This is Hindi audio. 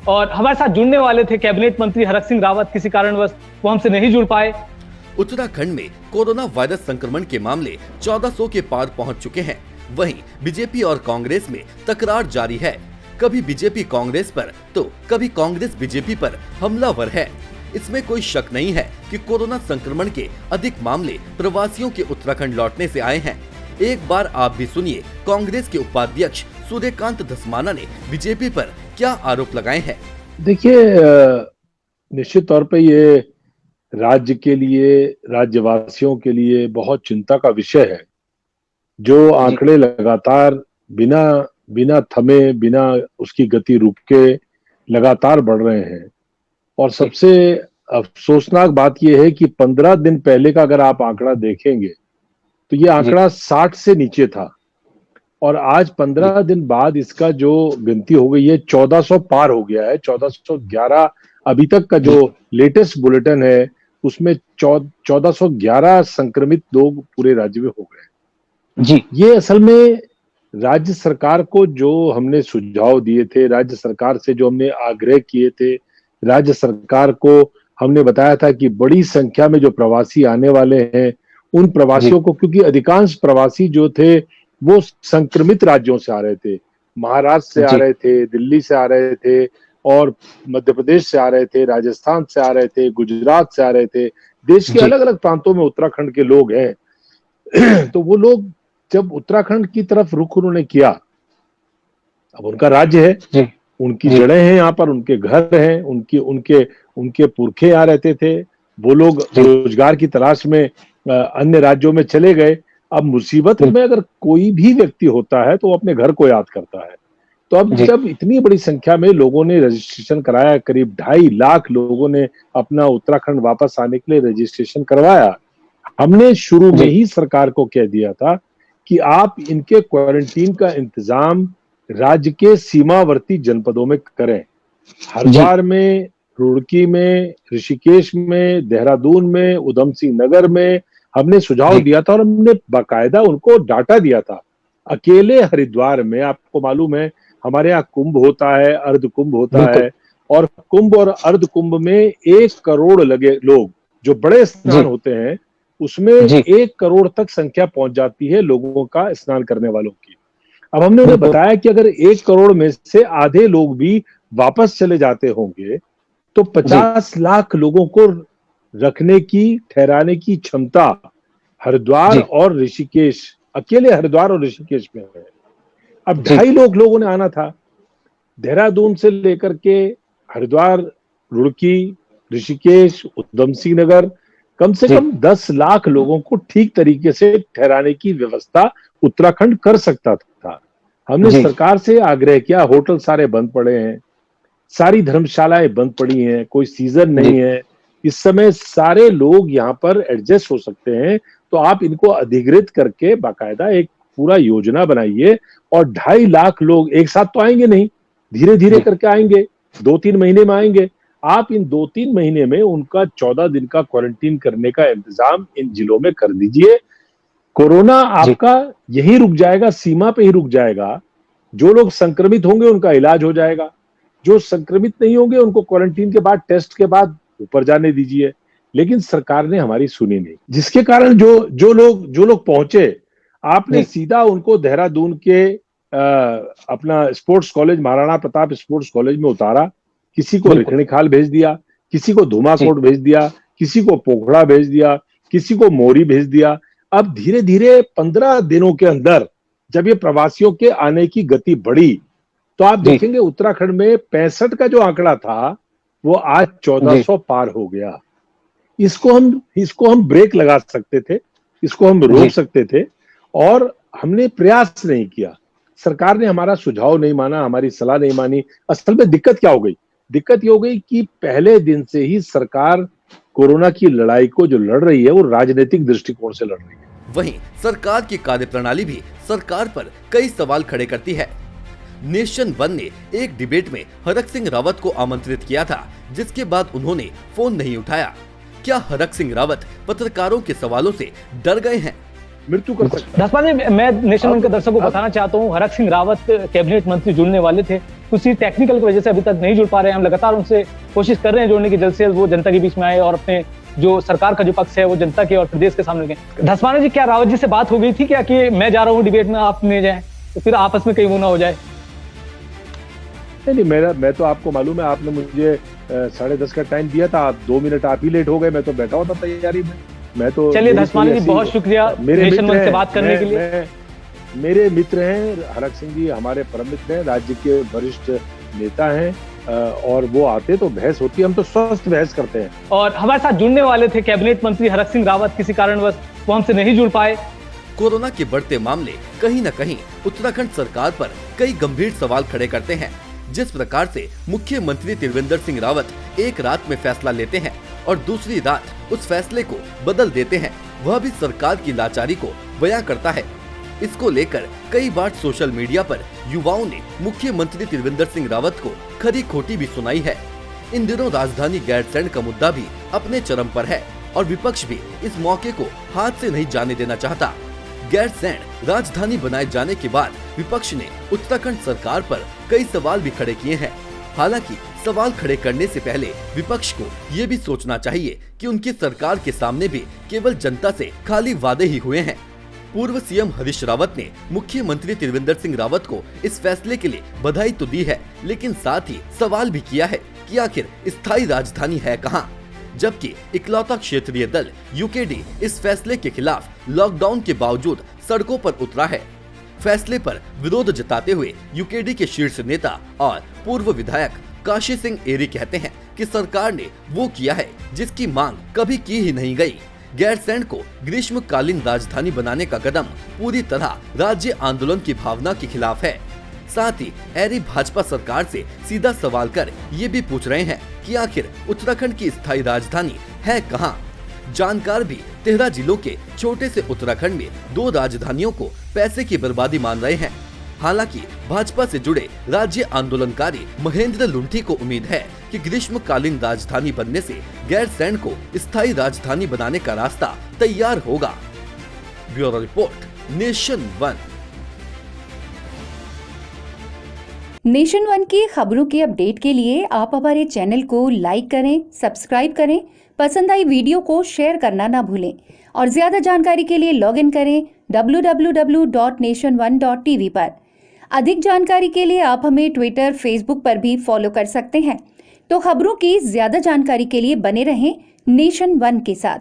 और हमारे साथ जुड़ने वाले थे कैबिनेट मंत्री हरक सिंह रावत, किसी कारणवश वो हमसे नहीं जुड़ पाए। उत्तराखंड में कोरोना वायरस संक्रमण के मामले 1400 के पार पहुंच चुके हैं। वहीं बीजेपी और कांग्रेस में तकरार जारी है। कभी बीजेपी कांग्रेस पर तो कभी कांग्रेस बीजेपी पर हमलावर है। इसमें कोई शक नहीं है कि कोरोना संक्रमण के अधिक मामले प्रवासियों के उत्तराखंड लौटने से आए हैं। एक बार आप भी सुनिए कांग्रेस के उपाध्यक्ष सूर्यकांत धस्माना ने बीजेपी पर क्या आरोप लगाए हैं। देखिए, निश्चित तौर पे ये राज्य के लिए, राज्यवासियों के लिए बहुत चिंता का विषय है। जो आंकड़े लगातार बिना थमे, बिना उसकी गति रुक के लगातार बढ़ रहे हैं। और सबसे अफसोसनाक बात यह है कि 15 दिन पहले का अगर आप आंकड़ा देखेंगे तो ये आंकड़ा 60 से नीचे था, और आज 15 दिन बाद इसका जो गिनती हो गई है 1400 पार हो गया है। 1411 अभी तक का जो लेटेस्ट बुलेटिन है उसमें 1411 संक्रमित लोग पूरे राज्य में हो गए जी। ये असल में राज्य सरकार को जो हमने सुझाव दिए थे, राज्य सरकार से जो हमने आग्रह किए थे, राज्य सरकार को हमने बताया था कि बड़ी संख्या में जो प्रवासी आने वाले हैं उन प्रवासियों को, क्योंकि अधिकांश प्रवासी जो थे वो संक्रमित राज्यों से आ रहे थे, महाराष्ट्र से आ रहे थे, दिल्ली से आ रहे थे, और मध्य प्रदेश से आ रहे थे, राजस्थान से आ रहे थे, गुजरात से आ रहे थे। देश के अलग अलग प्रांतों में उत्तराखंड के लोग हैं। तो वो लोग जब उत्तराखंड की तरफ रुख उन्होंने किया, अब उनका राज्य है, उनकी जड़ें हैं यहाँ पर, उनके घर हैं, उनके पुरखे यहाँ रहते थे। वो लोग रोजगार की तलाश में अन्य राज्यों में चले गए। अब मुसीबत में अगर कोई भी व्यक्ति होता है तो वो अपने घर को याद करता है। तो अब जब इतनी बड़ी संख्या में लोगों ने रजिस्ट्रेशन कराया, करीब 2.5 लाख लोगों ने अपना उत्तराखंड वापस आने के लिए रजिस्ट्रेशन करवाया, हमने शुरू में ही सरकार को कह दिया था कि आप इनके क्वारंटीन का इंतजाम राज्य के सीमावर्ती जनपदों में करें। हरिद्वार में, रुड़की में, ऋषिकेश में, देहरादून में, उधम सिंह नगर में हमने सुझाव दिया था और हमने बाकायदा उनको डाटा दिया था। अकेले हरिद्वार में आपको मालूम है हमारे यहाँ कुंभ होता है, अर्ध कुंभ होता है, और कुंभ और अर्ध कुंभ में 1 करोड़ लगे लोग, जो बड़े स्नान होते हैं उसमें 1 करोड़ तक संख्या पहुंच जाती है लोगों का स्नान करने वालों की। अब हमने उन्हें बताया कि अगर 1 करोड़ में से आधे लोग भी वापस चले जाते होंगे तो 50 लाख लोगों को रखने की, ठहराने की क्षमता हरिद्वार और ऋषिकेश, अकेले हरिद्वार और ऋषिकेश में है। अब 2.5 लोगों ने आना था। देहरादून से लेकर के हरिद्वार, रुड़की, ऋषिकेश, उधम सिंह नगर, कम से कम 10 लाख लोगों को ठीक तरीके से ठहराने की व्यवस्था उत्तराखंड कर सकता था। हमने सरकार से आग्रह किया। होटल सारे बंद पड़े हैं, सारी धर्मशालाएं बंद पड़ी हैं, कोई सीजन नहीं है, इस समय सारे लोग यहाँ पर एडजस्ट हो सकते हैं, तो आप इनको अधिग्रहित करके बाकायदा एक पूरा योजना बनाइए। और 2.5 लाख लोग एक साथ तो आएंगे नहीं, धीरे धीरे करके आएंगे, 2-3 महीने में आएंगे। आप इन 2-3 महीने में उनका 14 दिन का क्वारंटीन करने का इंतजाम इन जिलों में कर दीजिए। कोरोना आपका यहीं रुक जाएगा, सीमा पे ही रुक जाएगा। जो लोग संक्रमित होंगे उनका इलाज हो जाएगा, जो संक्रमित नहीं होंगे उनको क्वारंटीन के बाद, टेस्ट के बाद ऊपर जाने दीजिए। लेकिन सरकार ने हमारी सुनी नहीं, जिसके कारण जो लोग पहुंचे, आपने सीधा उनको देहरादून के अपना sports college, Maharana Pratap sports college में उतारा। किसी को रिखणीखाल भेज दिया, किसी को धुमाकोट भेज दिया, किसी को पोखड़ा भेज दिया, किसी को मोरी भेज दिया। अब धीरे धीरे 15 दिनों के अंदर जब ये प्रवासियों के आने की गति बढ़ी तो आप देखेंगे उत्तराखंड में 65 का जो आंकड़ा था वो आज 1400 पार हो गया। इसको हम ब्रेक लगा सकते थे, इसको हम रोक सकते थे, और हमने प्रयास नहीं किया। सरकार ने हमारा सुझाव नहीं माना, हमारी सलाह नहीं मानी। असल में दिक्कत क्या हो गई? दिक्कत ये हो गई कि पहले दिन से ही सरकार कोरोना की लड़ाई को जो लड़ रही है वो राजनीतिक दृष्टिकोण से लड़ रही है। वहीं सरकार की कार्यप्रणाली भी सरकार पर कई सवाल खड़े करती है। नेशन 1 ने एक डिबेट में हरक सिंह रावत को आमंत्रित किया था, जिसके बाद उन्होंने फोन नहीं उठाया। क्या हरक सिंह रावत पत्रकारों के सवालों से डर गए हैं? मृत्यु कर सकता है। मैं नेशन 1 के दर्शकों को बताना चाहता हूँ, हरक सिंह रावत कैबिनेट मंत्री जुड़ने वाले थे, किसी टेक्निकल की वजह से अभी तक नहीं जुड़ पा रहे हैं। हम लगातार उनसे कोशिश कर रहे हैं जोड़ने की, जल्द से जल्द वो जनता के बीच में आए और अपने जो सरकार का जो पक्ष है वो जनता के और प्रदेश के सामने रखें। धस्माना जी, क्या रावत जी से बात हो गई थी क्या कि मैं जा रहा हूँ डिबेट में, आप नहीं जाएं, तो फिर आपस में कहीं वो ना हो जाए? नहीं, मैं तो आपको मालूम है, आपने मुझे 10:30 का टाइम दिया था, आप 2 मिनट आप ही लेट हो गए। मैं तो बैठा हुआ था तैयारी में। मैं तो चलिए धस्माना जी, बहुत शुक्रिया नेशन वन से बात करने के लिए। मेरे मित्र हैं हरक सिंह जी, हमारे परम मित्र हैं, राज्य के वरिष्ठ नेता हैं, और वो आते तो बहस होती है, हम तो स्वस्थ बहस करते हैं। और हमारे साथ जुड़ने वाले थे कैबिनेट मंत्री हरक सिंह रावत, किसी कारणवश वो हमसे नहीं जुड़ पाए। कोरोना के बढ़ते मामले कहीं न कहीं उत्तराखंड सरकार पर कई गंभीर सवाल खड़े करते हैं। जिस प्रकार से मुख्यमंत्री त्रिवेंद्र सिंह रावत एक रात में फैसला लेते हैं और दूसरी रात उस फैसले को बदल देते हैं, वह भी सरकार की लाचारी को बयां करता है। इसको लेकर कई बार सोशल मीडिया पर युवाओं ने मुख्यमंत्री त्रिवेंद्र सिंह रावत को खरी खोटी भी सुनाई है। इन दिनों राजधानी गैरसैंण का मुद्दा भी अपने चरम पर है और विपक्ष भी इस मौके को हाथ से नहीं जाने देना चाहता। गैरसैंण राजधानी बनाए जाने के बाद विपक्ष ने उत्तराखंड सरकार पर कई सवाल भी खड़े किए हैं। हालांकि सवाल खड़े करने से पहले विपक्ष को ये भी सोचना चाहिए कि उनकी सरकार के सामने भी केवल जनता से खाली वादे ही हुए हैं। पूर्व सीएम हरीश रावत ने मुख्यमंत्री त्रिवेंद्र सिंह रावत को इस फैसले के लिए बधाई तो दी है, लेकिन साथ ही सवाल भी किया है कि आखिर स्थायी राजधानी है कहां? जबकि इकलौता क्षेत्रीय दल यूकेडी इस फैसले के खिलाफ लॉकडाउन के बावजूद सड़कों पर उतरा है। फैसले पर विरोध जताते हुए यूकेडी के शीर्ष नेता और पूर्व विधायक काशी सिंह एरी कहते हैं कि सरकार ने वो किया है जिसकी मांग कभी की ही नहीं गई। गैरसैंण को ग्रीष्मकालीन राजधानी बनाने का कदम पूरी तरह राज्य आंदोलन की भावना के खिलाफ है। साथ ही एरी भाजपा सरकार से सीधा सवाल कर ये भी पूछ रहे हैं कि आखिर उत्तराखंड की स्थायी राजधानी है कहां? जानकार भी 13 जिलों के छोटे से उत्तराखंड में 2 राजधानियों को पैसे की बर्बादी मान रहे हैं। हालांकि भाजपा से जुड़े राज्य आंदोलनकारी महेंद्र लुंठी को उम्मीद है कि ग्रीष्मकालीन राजधानी बनने से गैरसैंण को स्थायी राजधानी बनाने का रास्ता तैयार होगा। Bureau report, nation one. Nation one की खबरों के अपडेट के लिए आप हमारे चैनल को लाइक करें, सब्सक्राइब करें, पसंद आई वीडियो को शेयर करना ना भूलें और ज्यादा जानकारी के लिए लॉग इन करें www.nation1.tv पर। अधिक जानकारी के लिए आप हमें ट्विटर, फेसबुक पर भी फॉलो कर सकते हैं। तो खबरों की ज्यादा जानकारी के लिए बने रहें नेशन वन के साथ।